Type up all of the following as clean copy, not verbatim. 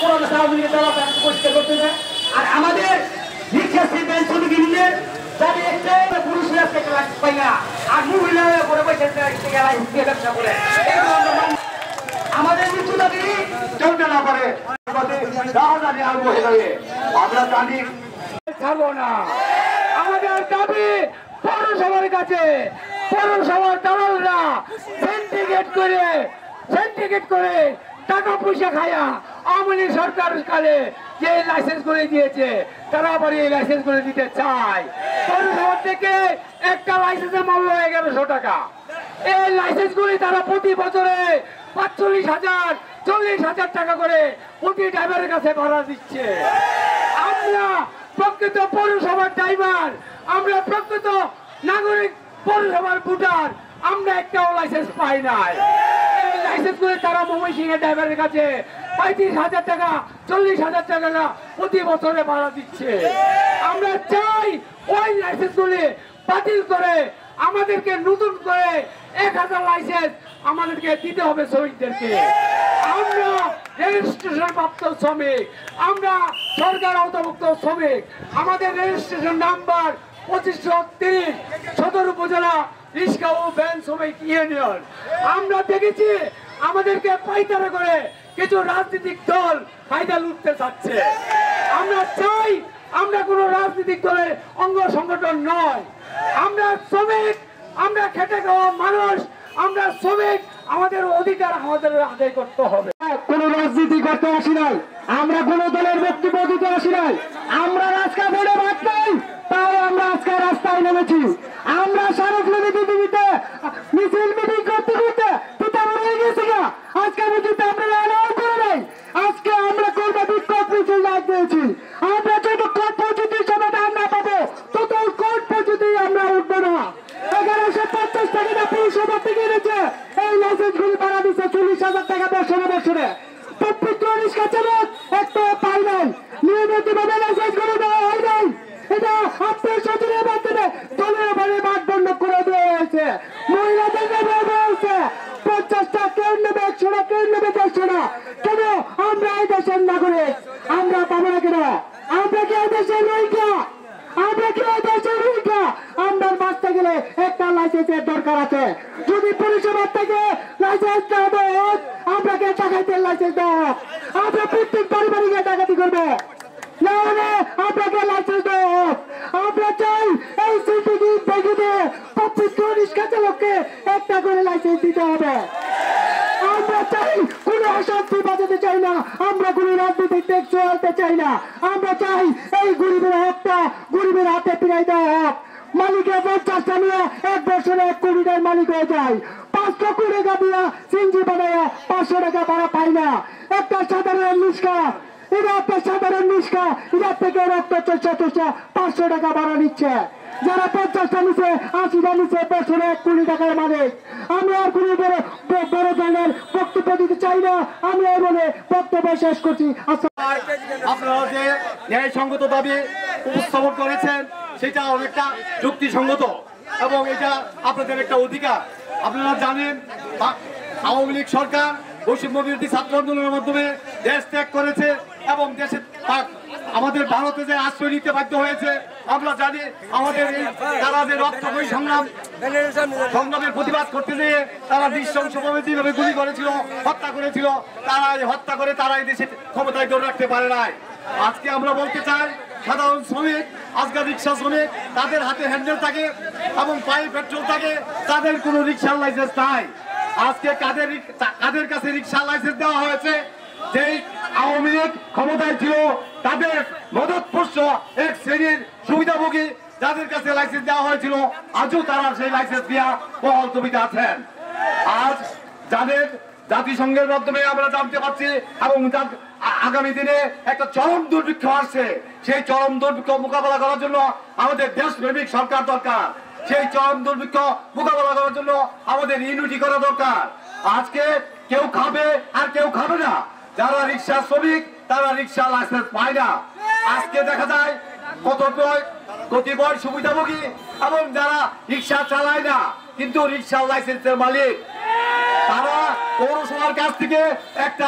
পুরোনো সাহায্যকে দেওয়া পরিষ্কার করতে দেয়। আর আমাদের রিক্সা ব্যাংক শ্রমিক ইউনিয়ন যাতে একটা পুরুষের আজকে লাইসেন্স পাই না, আর মহিলা করে পয়সা ব্যবসা করে আমাদের কিছু দাবি চলতে না পারে আমরা জানি ছাড়বো না। আমাদের দাবি পৌরসভার কাছে, পৌরসভার দালালরা সিন্ডিকেট করে টাকা পয়সা খায়া আওয়ামী লীগ সরকার কালে যে লাইসেন্স করে দিয়েছে তারা আবার এই লাইসেন্স করে দিতে চায়। পৌরসভা থেকে একটা লাইসেন্সের মূল্য 1100 টাকা। এই লাইসেন্স গুলি তারা প্রতি বছরে 45,000 40,000 টাকা করে প্রতি ড্রাইভারের কাছে ভাড়া দিচ্ছে। আমরা প্রকৃত পৌরসভার ড্রাইভার, আমরা প্রকৃত নাগরিক পৌরসভার ভোটার, আমরা একটাও লাইসেন্স পাই নাই। এই লাইসেন্স করে তারা ময়মনসিংহের ড্রাইভারের কাছে 35,000 টাকা 40,000 টাকা প্রতি বছরে ভাড়া দিচ্ছে। আমরা চাই ওই লাইসেন্স গুলি বাতিল করে আমাদেরকে নতুন করে 1000 লাইসেন্স আমাদেরকে দিতে হবে শ্রমিকদেরকে। আমরা রেজিস্ট্রেশন প্রাপ্ত শ্রমিক, আমরা সরকার আওতাভুক্ত শ্রমিক। আমাদের রেজিস্ট্রেশন নাম্বার 2530 সদর উপজেলা রিক্সা ও ভ্যান শ্রমিক ইউনিয়ন। আমরা দেখেছি আমাদেরকে পাইতারা করে কিছু রাজনৈতিক দল ফায়দা লুটতে চাচ্ছে। আমরা চাই আমরা কোন রাজনৈতিক দলের অঙ্গ সংগঠন নয়, আমরা শ্রমিক, আমরা খেটে খাওয়া মানুষ, আমরা শ্রমিক, আমাদের অধিকার আমাদের আদায় করতে হবে। কোন রাজনীতি করতে আসি নাই, আমরা কোন দলের বক্তব্য দিতে আসি নাই, আমরা রাজকা বলে ভাত নাই, তাই আমরা আজকে রাস্তায় নেমেছি। আমরা স্মারকলিপি পৃথিবীতে মিছিল মিটিং করতে করতে পিতা মরে গেছি না, আজকে মিটিংতে আমরা এলাও করে নাই। আজকে আমরা করবো বিক্ষোভ মিছিল ডাক দিয়েছি। আমরা যতক্ষণ পর্যন্ত সমাধান না পাবো ততক্ষণ পর্যন্ত আমরা উঠবো না। 1150 টাকা পৌরসভা থেকে এনেছে, এই লাইসেন্স গুলি ভাড়া দিচ্ছে 40,000 টাকা বছরে। প্রত্যেকটা রিক্সা চালক একটা পাই নাই, নিয়মিত ভাবে লাইসেন্স করে দেওয়া হয় নাই। এটা আপনার সচেতনের মাধ্যমে দলীয় ভাবে বাদ বন্ধ করে দেওয়া হয়েছে। মহিলাদের দেওয়া হয়েছে 50টা, কেউ নেবে 100 কেউ নেবে 150 কেন? আমরা এই দেশের নাগরিক, আমরা পাবো না কেন? আমরা কি এই দেশের রোহিঙ্গা? আমরা কি এই দেশের রোহিঙ্গা? আমরা বাঁচতে গেলে একটা লাইসেন্সের দরকার আছে। যদি পরিষেবার থেকে লাইসেন্স না দেওয়া হোক, আপনাকে ডাকাইতের লাইসেন্স দেওয়া হোক, আমরা প্রত্যেক পারিবারিক ডাকাতি করবো না হলে আপনাকে লাইসেন্স দেওয়া হোক। আমরা চাই এই সিটিকে দেখে প্রত্যেকটা রিক্সা চালককে একটা করে লাইসেন্স দিতে হবে। আমরা চাই কোন অশান্তি বাজাতে চাই না, আমরা কোন রাজনৈতিক ট্যাক্স চলতে চাই না। আমরা চাই এই গরিবের হকটা গরিবের হাতে ফিরাই দেওয়া হোক। মালিকের 50টা নিয়ে 1 বছরে 1 কোটি টাকার মালিক হয়ে যায়। 5 লক্ষ টাকা দিয়া সিঞ্জি বানায় 500 টাকা ভাড়া পাই না। একটা সাধারণ রিক্সা, এটা একটা সাধারণ রিক্সা, এটা থেকে রক্ত 500 টাকা ভাড়া নিচ্ছে। যারা 50টা নিচে 80টা নিচে বছরে 1 কোটি টাকার মালিক। আমরা আর কোনো বড় ধরনের বক্তব্য দিতে চাই না। আমি এই বলে বক্তব্য শেষ করছি। আপনারা যে ন্যায়সঙ্গত দাবি উপস্থাপন করেছেন সেটা অনেকটা যুক্তিসঙ্গত এবং এটা আপনাদের একটা অধিকার। আপনারা জানেন আওয়ামী লীগ সরকার বৈষম্য বিরোধী ছাত্র আন্দোলনের মাধ্যমে দেশ ত্যাগ করেছে এবং দেশে আমাদের ভারতে যে আশ্রয় নিতে বাধ্য হয়েছে। আমরা জানি আমাদের তারা যে রক্তময়ী সংগ্রামের প্রতিবাদ করতে যেয়ে তারা নৃশংসভাবে যেভাবে গুলি করেছিল, হত্যা করেছিল, তারা হত্যা করে তারা এই দেশে ক্ষমতায় ধরে রাখতে পারে নাই। আজকে আমরা বলতে চাই সাধারণ শ্রমিক, আজকে রিক্সা শ্রমিক, তাদের হাতে হ্যান্ডেল থাকে এবং পায়ে পেট্রোল থাকে, তাদের কোনো রিক্সার লাইসেন্স নাই। আজকে কাদের কাছে রিক্সার লাইসেন্স দেওয়া হয়েছে? যেই আওয়ামী লীগ ক্ষমতায় ছিল তাদের মদতপুষ্ট এক শ্রেণীর সুবিধাভোগী যাদের কাছে লাইসেন্স দেওয়া হয়েছিল, আজও তারা সেই লাইসেন্স দিয়া বহাল তবিতে আছেন। আজ যাদের জাতিসংঘের মাধ্যমে আমরা জানতে পারছি এবং আগামী দিনে একটা চরম দুর্ভিক্ষ আসছে, সেই চরম দুর্ভিক্ষ মোকাবেলা করার জন্য আমাদের দেশপ্রেমিক সরকার দরকার। সেই চরম দুর্ভিক্ষ মোকাবেলা করার জন্য আমাদের ইউনিটি করা দরকার। আজকে কেউ খাবে আর কেউ খাবে না। যারা রিক্সা শ্রমিক তারা রিক্সা লাইসেন্স পায় না। আজকে দেখা যায় কতিপয় সুবিধাভোগী এবং যারা রিক্সা চালায় না কিন্তু রিক্সা লাইসেন্সের মালিক, তারা পৌরসভার কাছ থেকে একটা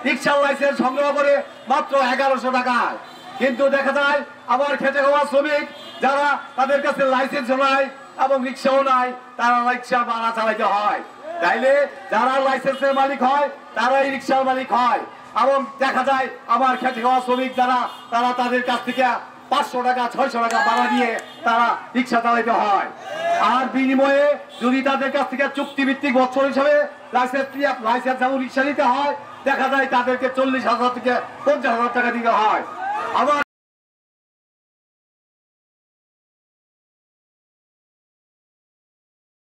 রিক্সার লাইসেন্স সংগ্রহ করে মাত্র 1100 টাকায়। কিন্তু দেখা যায় আমার খেটে খাওয়া শ্রমিক যারা তাদের কাছে লাইসেন্স নাই এবং রিক্সাও নাই, তারা রিক্সা ভাড়া চালাইতে হয়। তাইলে যারা লাইসেন্সের মালিক হয় তারাই রিক্সার মালিক হয়। এবং দেখা যায় আমার খেটে খাওয়া শ্রমিক যারা তারা তাদের কাছ থেকে 500 টাকা 600 টাকা ভাড়া দিয়ে তারা রিক্সা চালাইতে হয়। আর বিনিময়ে যদি তাদের কাছ থেকে চুক্তিভিত্তিক বছর হিসাবে লাইসেন্স এবং রিক্সা নিতে হয়, দেখা যায় তাদেরকে 40,000 থেকে 50,000 টাকা দিতে হয়। আবার